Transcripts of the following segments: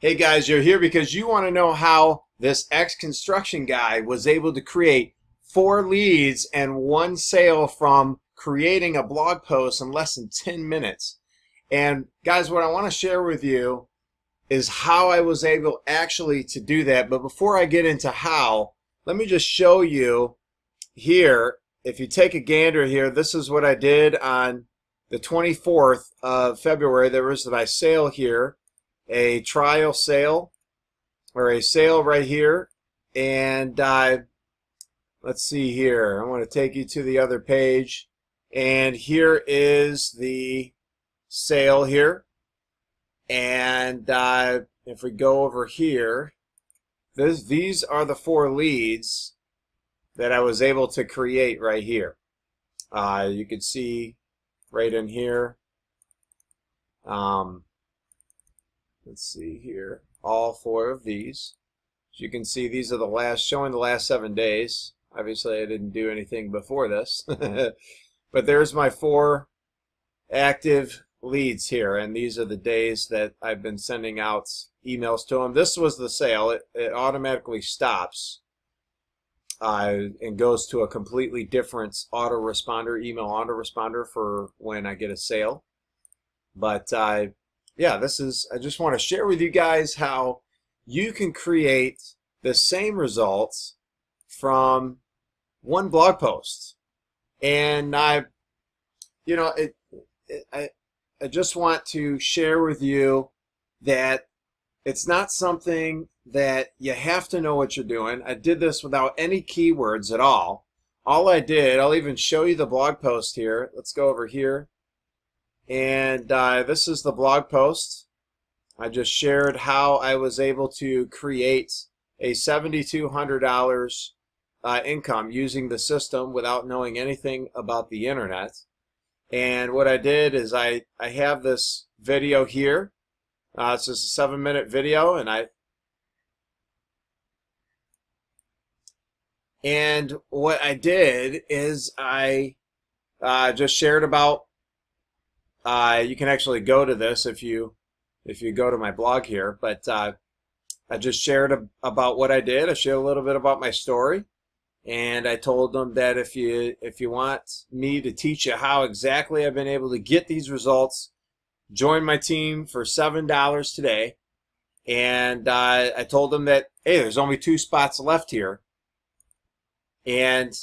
Hey guys, you're here because you want to know how this ex-construction guy was able to create 4 leads and 1 sale from creating a blog post in less than 10 minutes. And guys, what I want to share with you is how I was able actually to do that. But before I get into how, let me just show you here. If you take a gander here, this is what I did on the 24th of February. There was my sale here, a trial sale or a sale right here. And let's see here. I want to take you to the other page. And here is the sale here. And if we go over here, these are the 4 leads that I was able to create right here. You can see right in here. Let's see here, all 4 of these. As you can see, these are the last, showing the last 7 days. Obviously, I didn't do anything before this. But there's my 4 active leads here, and these are the days that I've been sending out emails to them. This was the sale. It automatically stops and goes to a completely different autoresponder, email autoresponder for when I get a sale. But yeah, I just want to share with you guys how you can create the same results from 1 blog post. And I just want to share with you that it's not something that you have to know what you're doing. I did this without any keywords at all. All I did, I'll even show you the blog post here. Let's go over here. And this is the blog post. I just shared how I was able to create a $7,200 income using the system without knowing anything about the internet. And what I did is I have this video here. It's just a 7-minute video, and what I did is I just shared about. You can actually go to this if you go to my blog here, but I just shared about what I did. I shared a little bit about my story, and I told them that if you want me to teach you how exactly I've been able to get these results, join my team for $7 today. And I told them that, hey, there's only 2 spots left here, and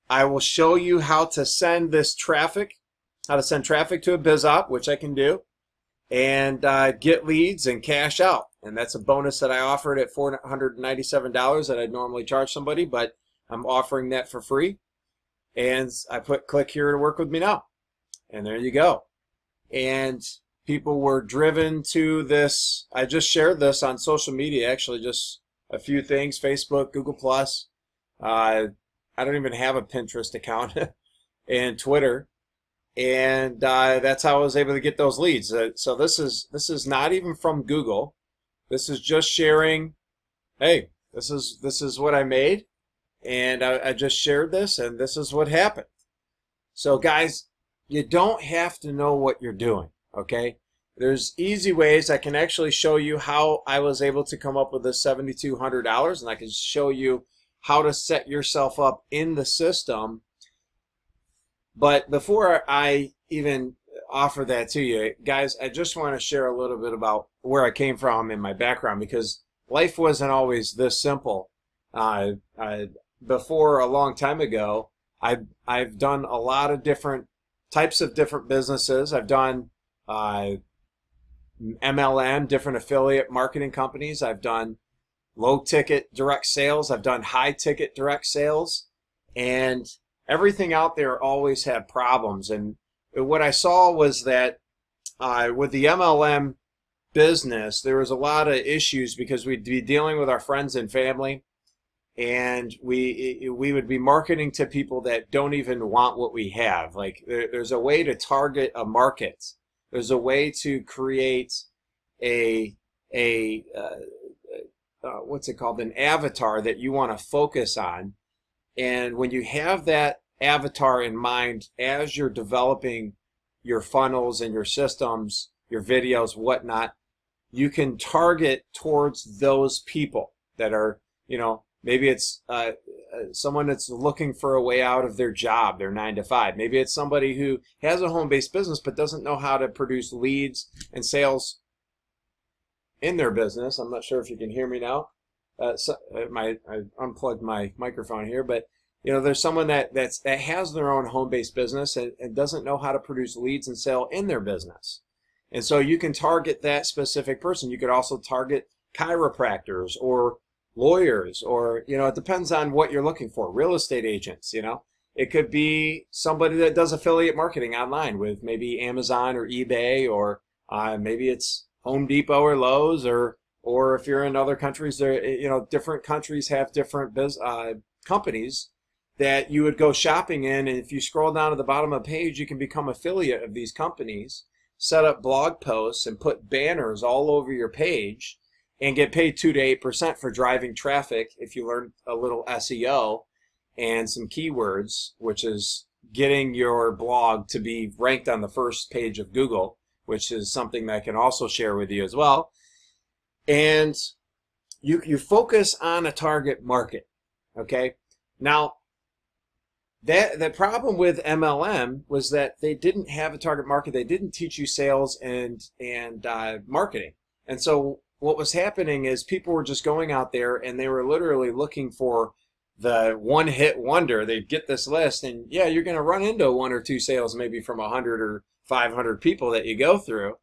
I will show you how to send this traffic. How to send traffic to a BizOp, which I can do, and get leads and cash out. And that's a bonus that I offered at $497 that I'd normally charge somebody, but I'm offering that for free. And I put click here to work with me now. And there you go. And people were driven to this. I just shared this on social media, actually, just a few things, Facebook, Google+. I don't even have a Pinterest account and Twitter. And that's how I was able to get those leads. So this is not even from Google. This is just sharing. Hey, this is what I made, and I just shared this, and this is what happened. So guys, you don't have to know what you're doing. Okay, there's easy ways. I can actually show you how I was able to come up with this $7,200, and I can show you how to set yourself up in the system. But before I even offer that to you, guys, I just want to share a little bit about where I came from in my background, because life wasn't always this simple. Before, a long time ago, I've done a lot of different types of different businesses. I've done MLM, different affiliate marketing companies. I've done low-ticket direct sales. I've done high-ticket direct sales. And everything out there always had problems. And what I saw was that with the MLM business, there was a lot of issues because we'd be dealing with our friends and family, and we would be marketing to people that don't even want what we have. Like there's a way to target a market. There's a way to create what's it called? An avatar that you want to focus on. And when you have that avatar in mind as you're developing your funnels and your systems, your videos, whatnot, you can target towards those people that are, maybe it's someone that's looking for a way out of their job, their 9 to 5. Maybe it's somebody who has a home-based business but doesn't know how to produce leads and sales in their business. I'm not sure if you can hear me now. I unplugged my microphone here, but there's someone that has their own home-based business and doesn't know how to produce leads and sell in their business. And so you can target that specific person. You could also target chiropractors or lawyers, or it depends on what you're looking for. Real estate agents, it could be somebody that does affiliate marketing online with maybe Amazon or eBay, or maybe it's Home Depot or Lowe's, or if you're in other countries, there, different countries have different companies that you would go shopping in, and if you scroll down to the bottom of the page, you can become affiliate of these companies, set up blog posts, and put banners all over your page, and get paid 2 to 8% for driving traffic if you learn a little SEO and some keywords, which is getting your blog to be ranked on the first page of Google, which is something that I can also share with you as well. And you focus on a target market, okay? Now, the problem with MLM was that they didn't have a target market. They didn't teach you sales and marketing. And so what was happening is people were just going out there and they were literally looking for the one-hit wonder. They'd get this list, and yeah, you're going to run into 1 or 2 sales maybe from 100 or 500 people that you go through,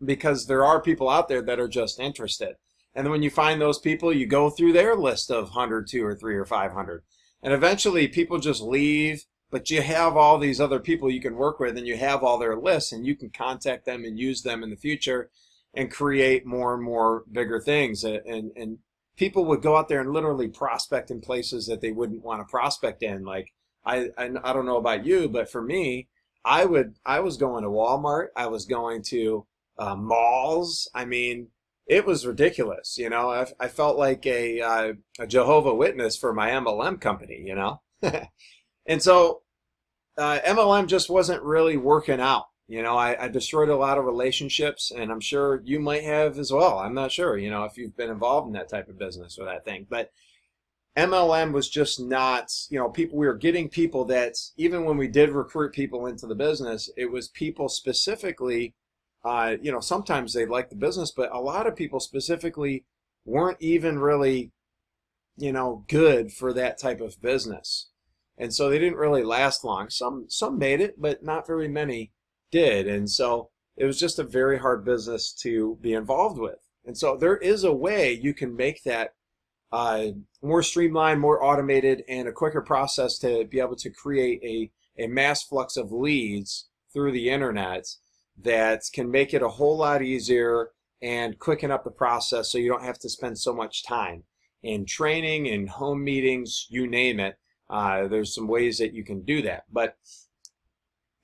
because there are people out there that are just interested. And then when you find those people, you go through their list of 100, 2 or 3 or 500. And eventually people just leave, but you have all these other people you can work with, and you have all their lists, and you can contact them and use them in the future and create more and more bigger things. And people would go out there and literally prospect in places that they wouldn't want to prospect in. Like, I don't know about you, but for me, I was going to Walmart. I was going to malls. I mean, it was ridiculous. I felt like a Jehovah Witness for my MLM company, And so MLM just wasn't really working out. I destroyed a lot of relationships, and I'm sure you might have as well. I'm not sure, if you've been involved in that type of business or that thing. But MLM was just not, we were getting people that, even when we did recruit people into the business, it was people specifically, sometimes they liked the business, but a lot of people specifically weren't even really, good for that type of business. And so they didn't really last long. Some made it, but not very many did. And so it was just a very hard business to be involved with. And so there is a way you can make that more streamlined, more automated, and a quicker process to be able to create a mass flux of leads through the internet that can make it a whole lot easier and quicken up the process, so you don't have to spend so much time in training, in home meetings, you name it. There's some ways that you can do that. But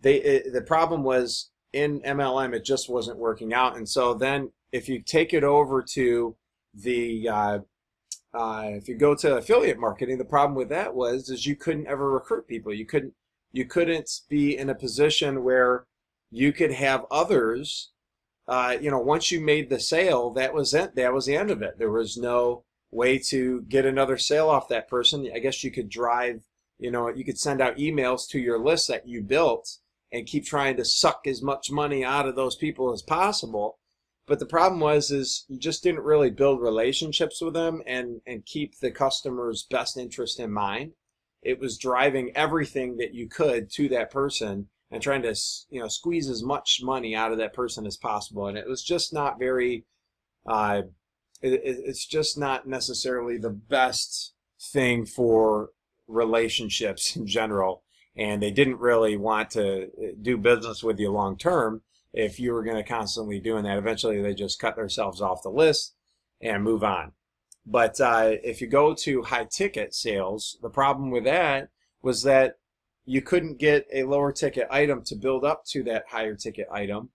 the problem was, in MLM, it just wasn't working out. And so then if you take it over to the if you go to affiliate marketing, the problem with that is you couldn't ever recruit people. You couldn't be in a position where you could have others, once you made the sale, that was it. That was the end of it. There was no way to get another sale off that person. I guess you could drive, you could send out emails to your list that you built and keep trying to suck as much money out of those people as possible. But the problem is you just didn't really build relationships with them and keep the customer's best interest in mind. It was driving everything that you could to that person and trying to, squeeze as much money out of that person as possible. And it was just not very, it's just not necessarily the best thing for relationships in general. And they didn't really want to do business with you long term if you were going to constantly doing that. Eventually, they just cut themselves off the list and move on. But if you go to high ticket sales, the problem with that was that you couldn't get a lower ticket item to build up to that higher ticket item.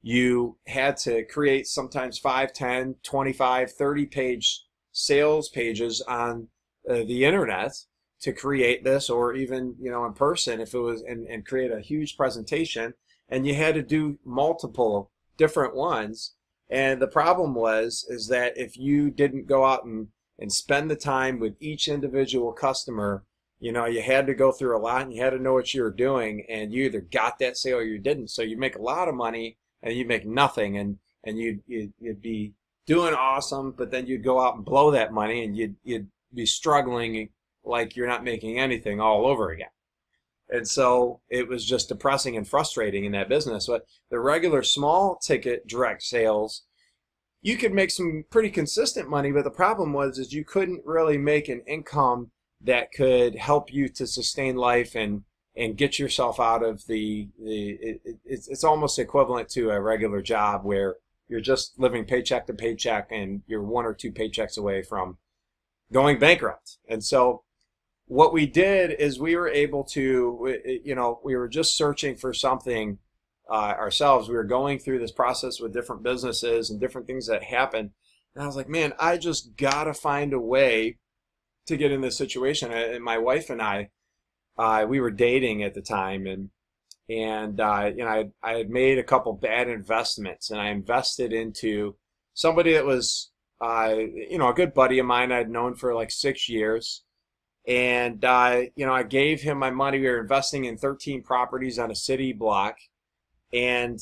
You had to create sometimes 5, 10, 25, 30 page sales pages on the internet to create this, or even in person if it was, and create a huge presentation. And you had to do multiple different ones, And the problem is that if you didn't go out and spend the time with each individual customer, you had to go through a lot and you had to know what you were doing, and you either got that sale or you didn't. So you make a lot of money and you make nothing, and you'd be doing awesome, but then you'd go out and blow that money, and you'd be struggling like you're not making anything all over again. And so it was just depressing and frustrating in that business. But the regular small ticket direct sales, you could make some pretty consistent money, but the problem is you couldn't really make an income that could help you to sustain life and get yourself out of it's almost equivalent to a regular job where you're just living paycheck to paycheck and you're one or two paychecks away from going bankrupt. And so what we did is we were able to, we were just searching for something ourselves. We were going through this process with different businesses and different things that happened. And I was like, man, I just got to find a way to get in this situation. And my wife and I, we were dating at the time, and I had made a couple bad investments, and I invested into somebody that was, a good buddy of mine I'd known for like 6 years. And, I gave him my money. We were investing in 13 properties on a city block. And,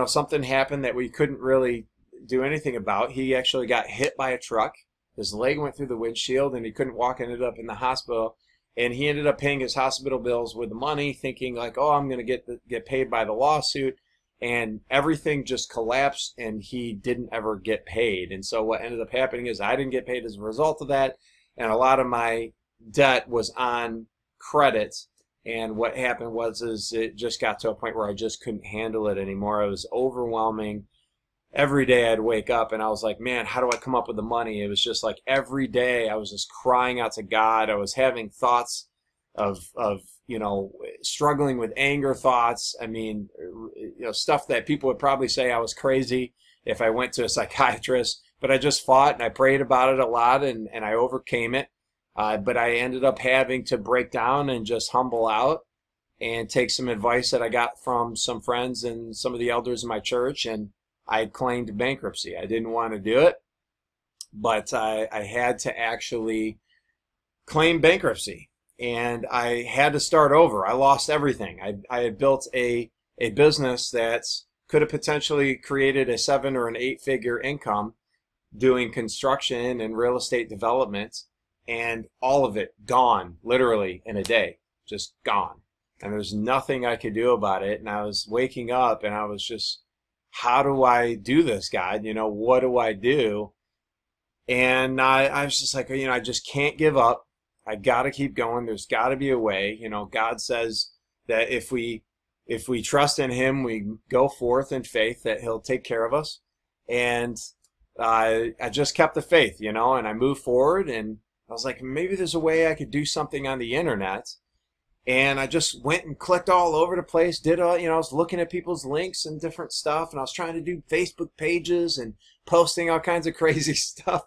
something happened that we couldn't really do anything about. He actually got hit by a truck. His leg went through the windshield and he couldn't walk, ended up in the hospital. And he ended up paying his hospital bills with the money, thinking like, oh, I'm going to get paid by the lawsuit. And everything just collapsed and he didn't ever get paid. And so what ended up happening is I didn't get paid as a result of that. And a lot of my debt was on credit. And what happened is it just got to a point where I just couldn't handle it anymore. It was overwhelming. Every day I'd wake up and I was like, man, how do I come up with the money? It was just like every day I was just crying out to God. I was having thoughts of struggling with anger thoughts. I mean, stuff that people would probably say I was crazy if I went to a psychiatrist. But I just fought and I prayed about it a lot, and I overcame it. But I ended up having to break down and just humble out and take some advice that I got from some friends and some of the elders in my church, and I claimed bankruptcy. I didn't want to do it, but I had to actually claim bankruptcy, and I had to start over. I lost everything. I had built a business that could have potentially created a 7 or an 8-figure income doing construction and real estate development, and all of it gone literally in a day, just gone. And there's nothing I could do about it. And I was waking up and I was just, how do I do this, God? What do I do? And I was just like, I just can't give up. I got to keep going. There's got to be a way. God says that if we trust in him, we go forth in faith, that he'll take care of us. And I just kept the faith, and I moved forward, and I was like, maybe there's a way I could do something on the internet. And I just went and clicked all over the place, I was looking at people's links and different stuff, and I was trying to do Facebook pages and posting all kinds of crazy stuff.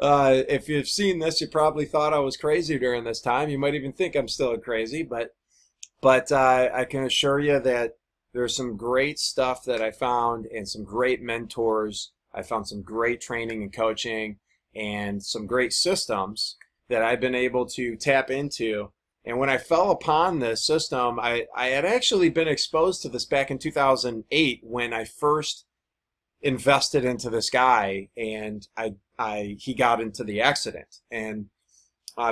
If you've seen this, you probably thought I was crazy during this time. You might even think I'm still crazy, but I can assure you that there's some great stuff that I found and some great mentors. I found some great training and coaching and some great systems that I've been able to tap into. And when I fell upon this system, I had actually been exposed to this back in 2008 when I first invested into this guy, and he got into the accident. And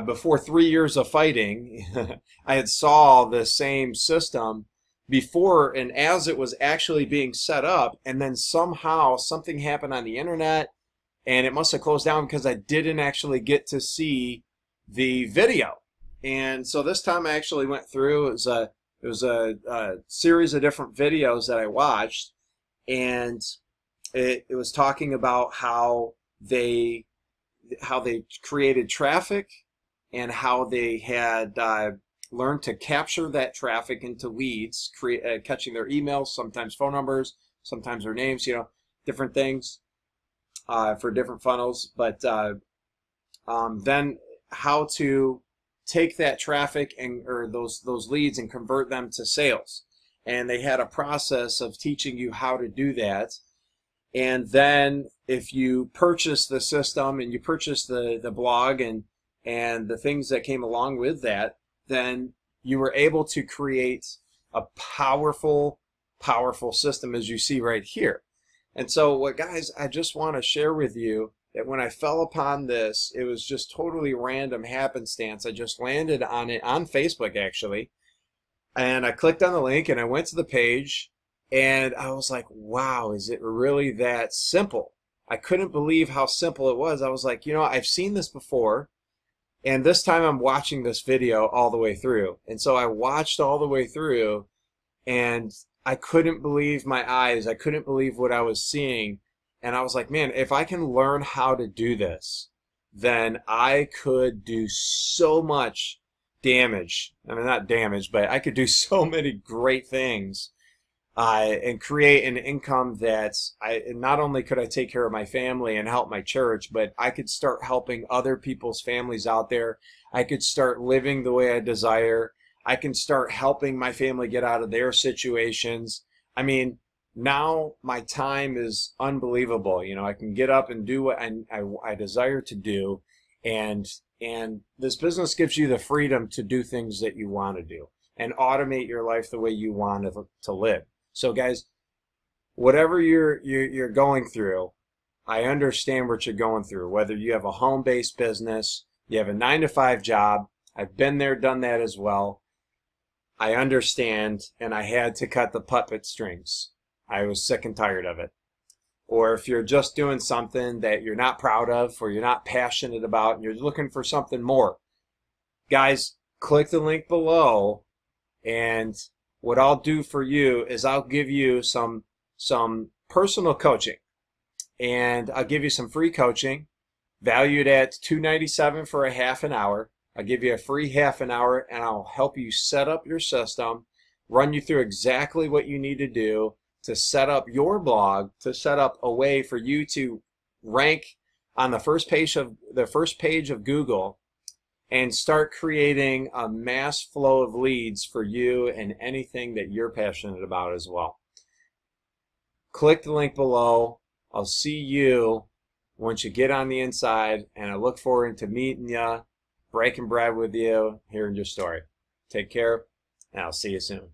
before 3 years of fighting, I had saw the same system before and as it was actually being set up, and then somehow something happened on the internet, and it must have closed down because I didn't actually get to see the video. And so this time I actually went through. It was a series of different videos that I watched, and it was talking about how they created traffic and how they had learned to capture that traffic into leads, catching their emails, sometimes phone numbers, sometimes their names, different things for different funnels. But then how to take that traffic or those leads and convert them to sales. And they had a process of teaching you how to do that. And then if you purchase the system and you purchase the blog and the things that came along with that, then you were able to create a powerful, powerful system as you see right here. And so what guys, I just want to share with you that when I fell upon this, it was just totally random happenstance. I just landed on it on Facebook actually. And I clicked on the link and I went to the page and I was like, wow, is it really that simple? I couldn't believe how simple it was. I was like, you know, I've seen this before, and this time I'm watching this video all the way through. And so I watched all the way through and I couldn't believe my eyes. I couldn't believe what I was seeing. And I was like, man, if I can learn how to do this, then I could do so much damage. I mean, not damage, but I could do so many great things and create an income that not only could I take care of my family and help my church, but I could start helping other people's families out there. I could start living the way I desire. I can start helping my family get out of their situations. I mean, now my time is unbelievable. You know, I can get up and do what I desire to do, and this business gives you the freedom to do things that you want to do and automate your life the way you want to live. So guys, whatever you're going through, I understand what you're going through. Whether you have a home-based business, you have a 9-to-5 job, I've been there, done that as well. I understand, and I had to cut the puppet strings. I was sick and tired of it. Or if you're just doing something that you're not proud of or you're not passionate about and you're looking for something more, guys, click the link below, and what I'll do for you is I'll give you some personal coaching, and I'll give you some free coaching valued at $297 for a half an hour. I'll give you a free half an hour, and I'll help you set up your system, run you through exactly what you need to do to set up your blog, to set up a way for you to rank on the first page of Google and start creating a mass flow of leads for you and anything that you're passionate about as well. Click the link below. I'll see you once you get on the inside, and I look forward to meeting you, breaking bread with you, hearing your story. Take care, and I'll see you soon.